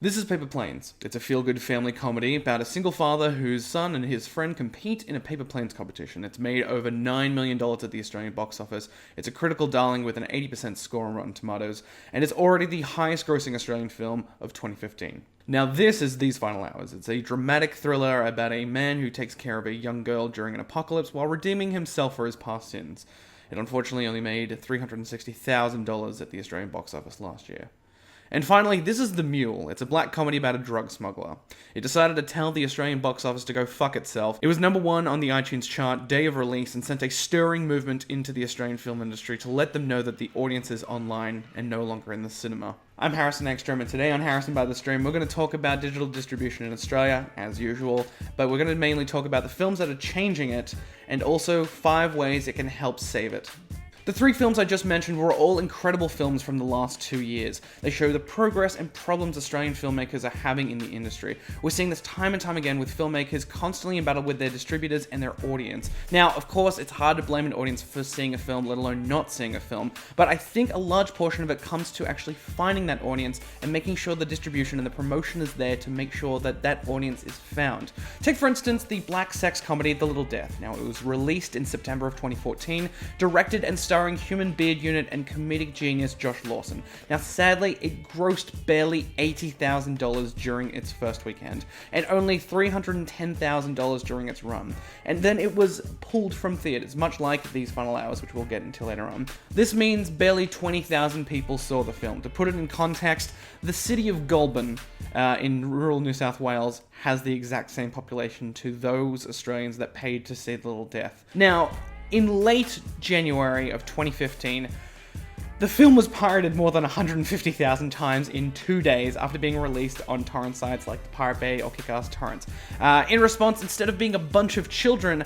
This is Paper Planes. It's a feel-good family comedy about a single father whose son and his friend compete in a paper planes competition. It's made over $9 million at the Australian box office. It's a critical darling with an 80% score on Rotten Tomatoes, and it's already the highest-grossing Australian film of 2015. Now this is These Final Hours. It's a dramatic thriller about a man who takes care of a young girl during an apocalypse while redeeming himself for his past sins. It unfortunately only made $360,000 at the Australian box office last year. And finally, this is The Mule. It's a black comedy about a drug smuggler. It decided to tell the Australian box office to go fuck itself. It was number one on the iTunes chart day of release and sent a stirring movement into the Australian film industry to let them know that the audience is online and no longer in the cinema. I'm Harrison Ekstrom, and today on Harrison by the Stream, we're going to talk about digital distribution in Australia, as usual, but we're going to mainly talk about the films that are changing it, and also 5 ways it can help save it. The 3 films I just mentioned were all incredible films from the last 2 years. They show the progress and problems Australian filmmakers are having in the industry. We're seeing this time and time again with filmmakers constantly in battle with their distributors and their audience. Now, of course, it's hard to blame an audience for seeing a film, let alone not seeing a film, but I think a large portion of it comes to actually finding that audience and making sure the distribution and the promotion is there to make sure that that audience is found. Take, for instance, the black sex comedy The Little Death. Now, it was released in September of 2014, directed and starring human beard unit and comedic genius Josh Lawson. Now, sadly, it grossed barely $80,000 during its first weekend, and only $310,000 during its run. And then it was pulled from theaters, much like These Final Hours, which we'll get into later on. This means barely 20,000 people saw the film. To put it in context, the city of Goulburn in rural New South Wales has the exact same population to those Australians that paid to see The Little Death. Now, in late January of 2015, the film was pirated more than 150,000 times in 2 days after being released on torrent sites like the Pirate Bay or Kick-Ass Torrents. In response, instead of being a bunch of children,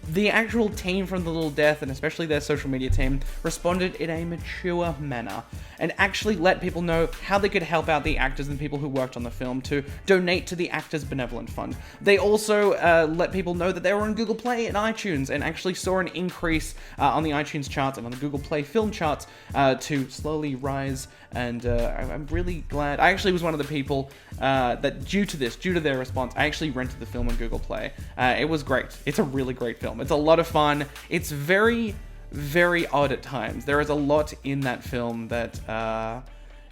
the actual team from The Little Death, and especially their social media team, responded in a mature manner and actually let people know how they could help out the actors and people who worked on the film to donate to the Actors Benevolent Fund. They also let people know that they were on Google Play and iTunes and actually saw an increase on the iTunes charts and on the Google Play film charts to slowly rise, and I'm really glad. I actually was one of the people that due to their response, I actually rented the film on Google Play. It was great. It's a really great film. It's a lot of fun. It's very, very odd at times. There is a lot in that film that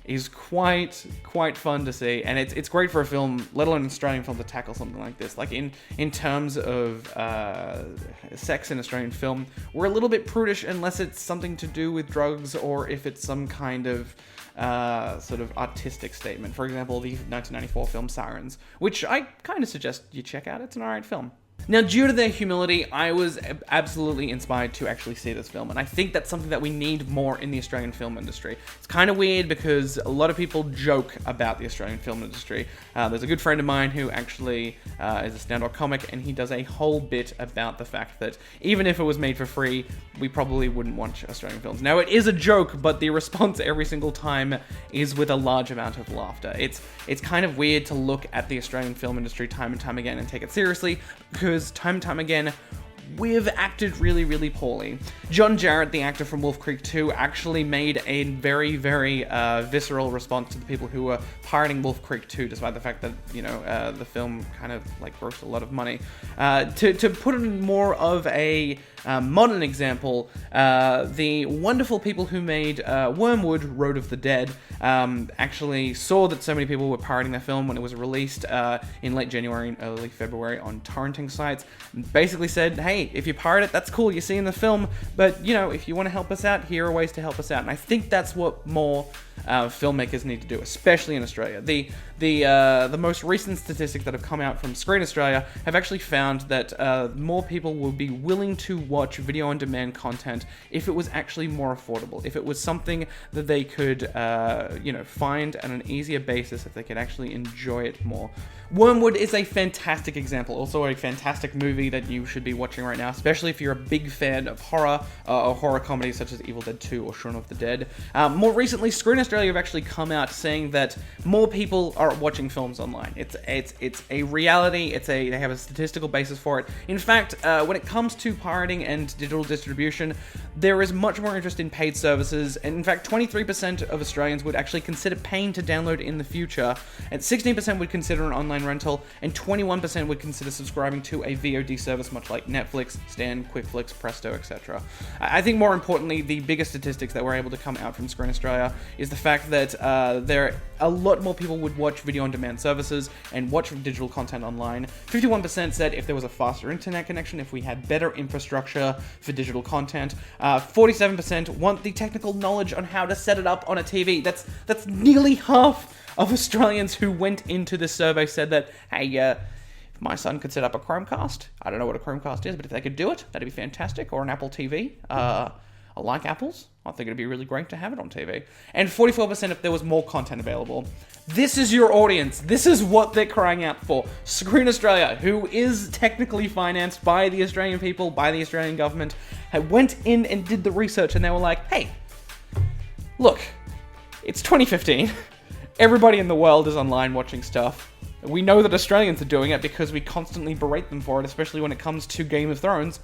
is quite fun to see, and it's great for a film, let alone an Australian film, to tackle something like this. Like in terms of sex in Australian film, we're a little bit prudish unless it's something to do with drugs or if it's some kind of sort of artistic statement. For example, the 1994 film Sirens, which I kind of suggest you check out. It's an alright film. Now, due to their humility, I was absolutely inspired to actually see this film, and I think that's something that we need more in the Australian film industry. It's kind of weird because a lot of people joke about the Australian film industry. There's a good friend of mine who actually is a stand-up comic, and he does a whole bit about the fact that even if it was made for free, we probably wouldn't watch Australian films. Now, it is a joke, but the response every single time is with a large amount of laughter. It's kind of weird to look at the Australian film industry time and time again and take it seriously, because time and time again, we've acted really, really poorly. John Jarratt, the actor from Wolf Creek 2, actually made a very, very visceral response to the people who were pirating Wolf Creek 2, despite the fact that, the film kind of, grossed a lot of money. To put it in more of a modern example, the wonderful people who made Wyrmwood, Road of the Dead, actually saw that so many people were pirating their film when it was released in late January and early February on torrenting sites, and basically said, hey, if you pirate it, that's cool, you see in the film, but, if you want to help us out, here are ways to help us out. And I think that's what more filmmakers need to do, especially in Australia. The most recent statistics that have come out from Screen Australia have actually found that more people will be willing to watch video-on-demand content if it was actually more affordable, if it was something that they could, find on an easier basis, if they could actually enjoy it more. Wyrmwood is a fantastic example, also a fantastic movie that you should be watching right now, especially if you're a big fan of horror or horror comedies such as Evil Dead 2 or Shaun of the Dead. More recently, Screen Australia have actually come out saying that more people are watching films online. It's a reality. They have a statistical basis for it. In fact, when it comes to pirating and digital distribution, there is much more interest in paid services, and in fact 23% of Australians would actually consider paying to download in the future, and 16% would consider an online rental, and 21% would consider subscribing to a VOD service much like Netflix, Stan, QuickFlix, Presto, etc. I think more importantly, the biggest statistics that were able to come out from Screen Australia is the fact that a lot more people would watch video on demand services and watch digital content online. 51% said if there was a faster internet connection, if we had better infrastructure for digital content. 47% want the technical knowledge on how to set it up on a TV. That's nearly half of Australians who went into this survey said that, hey, if my son could set up a Chromecast, I don't know what a Chromecast is, but if they could do it, that'd be fantastic, or an Apple TV. I like Apples. I think it'd be really great to have it on TV. And 44% if there was more content available. This is your audience. This is what they're crying out for. Screen Australia, who is technically financed by the Australian people, by the Australian government, went in and did the research, and they were like, hey, look, it's 2015. Everybody in the world is online watching stuff. We know that Australians are doing it because we constantly berate them for it, especially when it comes to Game of Thrones.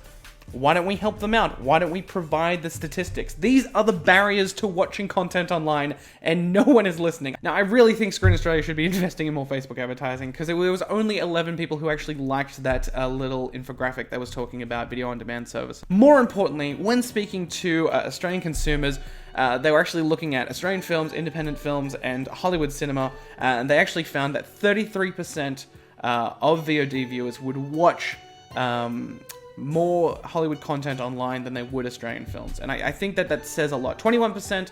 Why don't we help them out? Why don't we provide the statistics? These are the barriers to watching content online, and no one is listening. Now, I really think Screen Australia should be investing in more Facebook advertising, because there was only 11 people who actually liked that little infographic that was talking about video on demand service. More importantly, when speaking to Australian consumers, they were actually looking at Australian films, independent films, and Hollywood cinema, and they actually found that 33% of VOD viewers would watch more Hollywood content online than they would Australian films. And I think that says a lot. 21%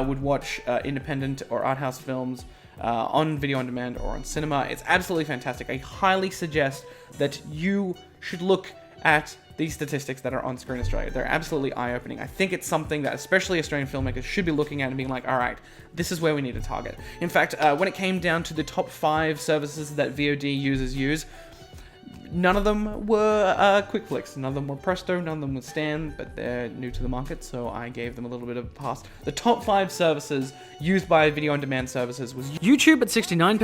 would watch independent or art house films on video on demand or on cinema. It's absolutely fantastic. I highly suggest that you should look at these statistics that are on Screen Australia. They're absolutely eye-opening. I think it's something that especially Australian filmmakers should be looking at and being like, all right, this is where we need to target. In fact, when it came down to the top 5 services that VOD users use, none of them were QuickFlix, none of them were Presto, none of them were Stan, but they're new to the market, so I gave them a little bit of a pass. The top 5 services used by video-on-demand services was YouTube at 69%,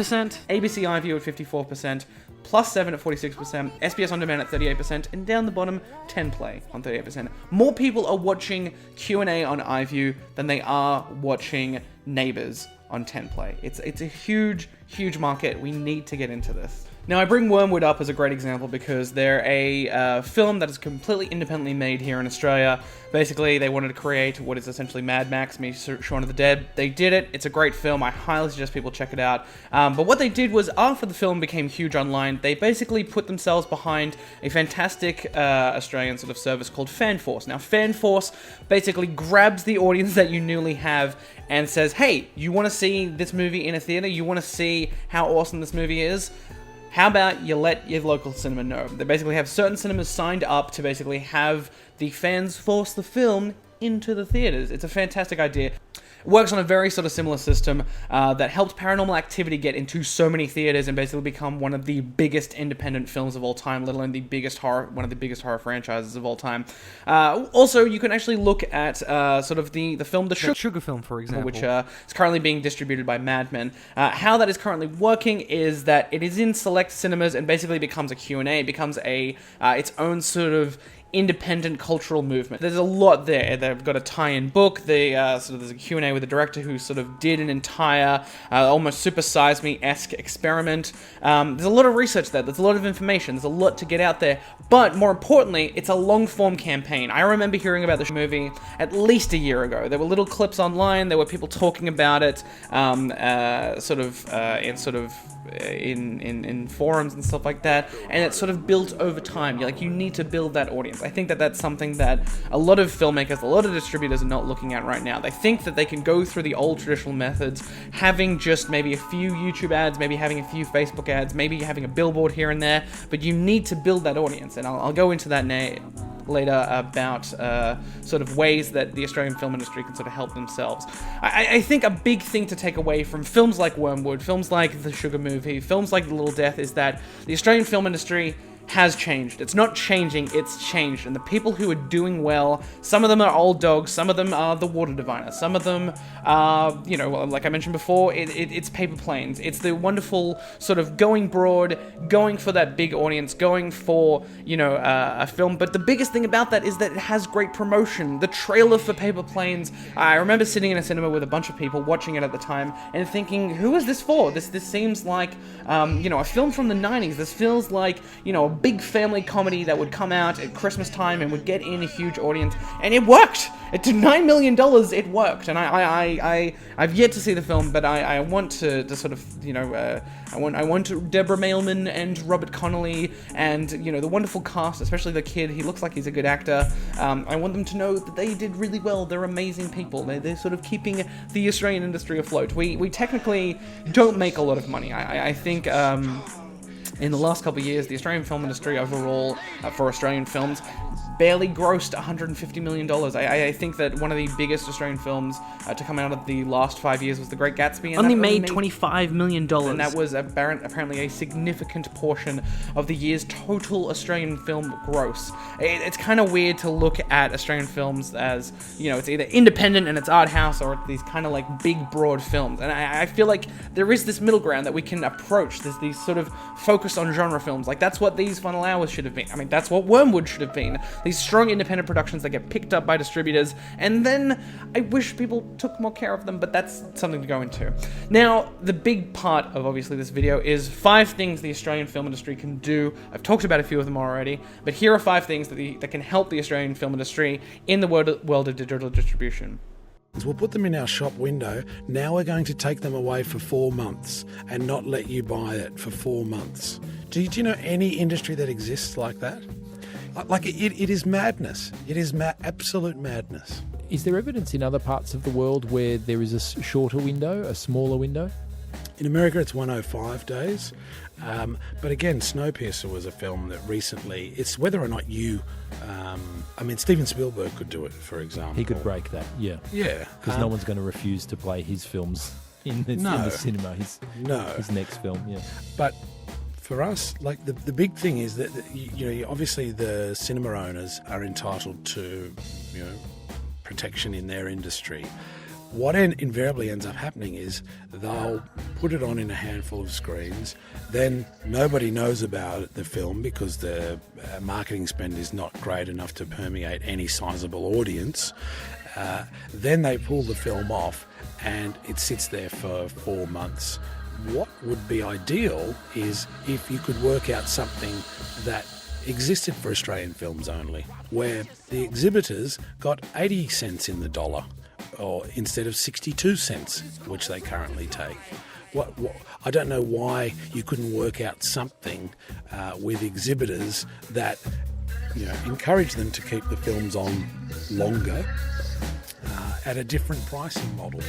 ABC iView at 54%, Plus 7 at 46%, SBS On Demand at 38%, and down the bottom, 10play on 38%. More people are watching Q&A on iView than they are watching Neighbours on 10play. It's a huge, huge market. We need to get into this. Now, I bring Wyrmwood up as a great example because they're a film that is completely independently made here in Australia. Basically, they wanted to create what is essentially Mad Max meets Shaun of the Dead. They did it. It's a great film. I highly suggest people check it out. But what they did was, after the film became huge online, they basically put themselves behind a fantastic Australian sort of service called FanForce. Now, FanForce basically grabs the audience that you newly have and says, hey, you want to see this movie in a theater? You want to see how awesome this movie is? How about you let your local cinema know? They basically have certain cinemas signed up to basically have the fans force the film into the theaters. It's a fantastic idea. It works on a very sort of similar system that helped Paranormal Activity get into so many theaters and basically become one of the biggest independent films of all time, let alone one of the biggest horror franchises of all time. Also, you can actually look at sort of the film The Sugar Film, for example, which is currently being distributed by Mad Men. How that is currently working is that it is in select cinemas and basically becomes a Q&A. It becomes its own sort of independent cultural movement. There's a lot there. They've got a tie-in book. There's a Q&A with the director who sort of did an entire almost Super Size Me-esque experiment. There's a lot of research there. There's a lot of information. There's a lot to get out there. But more importantly, it's a long-form campaign. I remember hearing about this movie at least a year ago. There were little clips online. There were people talking about it in forums and stuff like that, and it sort of built over time. You need to build that audience. I think that that's something that a lot of filmmakers, a lot of distributors are not looking at right now. They think that they can go through the old traditional methods, having just maybe a few YouTube ads, maybe having a few Facebook ads, maybe having a billboard here and there, but you need to build that audience, and I'll go into that later about sort of ways that the Australian film industry can sort of help themselves. I think a big thing to take away from films like Wyrmwood, films like The Sugar Movie, films like The Little Death is that the Australian film industry has changed. It's not changing, it's changed. And the people who are doing well, some of them are old dogs, some of them are the water diviner, some of them are, like I mentioned before, it's paper planes. It's the wonderful sort of going broad, going for that big audience, going for, a film. But the biggest thing about that is that it has great promotion. The trailer for Paper Planes, I remember sitting in a cinema with a bunch of people watching it at the time and thinking, who is this for? This seems like, a film from the 90s. This feels like, a big family comedy that would come out at Christmas time and would get in a huge audience, and it worked. It did $9 million. It worked, and I've yet to see the film, but I want to sort of I want Deborah Mailman and Robert Connolly and the wonderful cast, especially the kid. He looks like he's a good actor. I want them to know that they did really well. They're amazing people. They're sort of keeping the Australian industry afloat. We technically don't make a lot of money. I think. In the last couple of years, the Australian film industry overall, for Australian films, barely grossed $150 million. I think that one of the biggest Australian films to come out of the last 5 years was The Great Gatsby. And only made $25 million. And that was apparently a significant portion of the year's total Australian film gross. It's kind of weird to look at Australian films as, it's either independent and it's art house, or it's these kind of like big, broad films. And I feel like there is this middle ground that we can approach. There's these sort of focus on genre films. Like, that's what These Final Hours should have been. I mean, that's what Wyrmwood should have been. These strong independent productions that get picked up by distributors, and then I wish people took more care of them, but that's something to go into. Now, the big part of, obviously, this video is 5 things the Australian film industry can do. I've talked about a few of them already, but here are 5 things that can help the Australian film industry in the world of digital distribution. We'll put them in our shop window. Now we're going to take them away for 4 months and not let you buy it for 4 months. Do you know any industry that exists like that? Like, it is madness. It is absolute madness. Is there evidence in other parts of the world where there is a shorter window, a smaller window? In America, it's 105 days. But again, Snowpiercer was a film that recently, it's whether or not you, Steven Spielberg could do it, for example. He could break that, yeah. Yeah. Because no one's going to refuse to play his films in the cinema, his next film, yeah. But for us, like, the big thing is that, obviously the cinema owners are entitled to, protection in their industry. What invariably ends up happening is they'll put it on in a handful of screens, then nobody knows about the film because the marketing spend is not great enough to permeate any sizable audience. Then they pull the film off and it sits there for 4 months. What would be ideal is if you could work out something that existed for Australian films only, where the exhibitors got 80 cents in the dollar, or instead of 62 cents, which they currently take. I don't know why you couldn't work out something with exhibitors that encourage them to keep the films on longer at a different pricing model.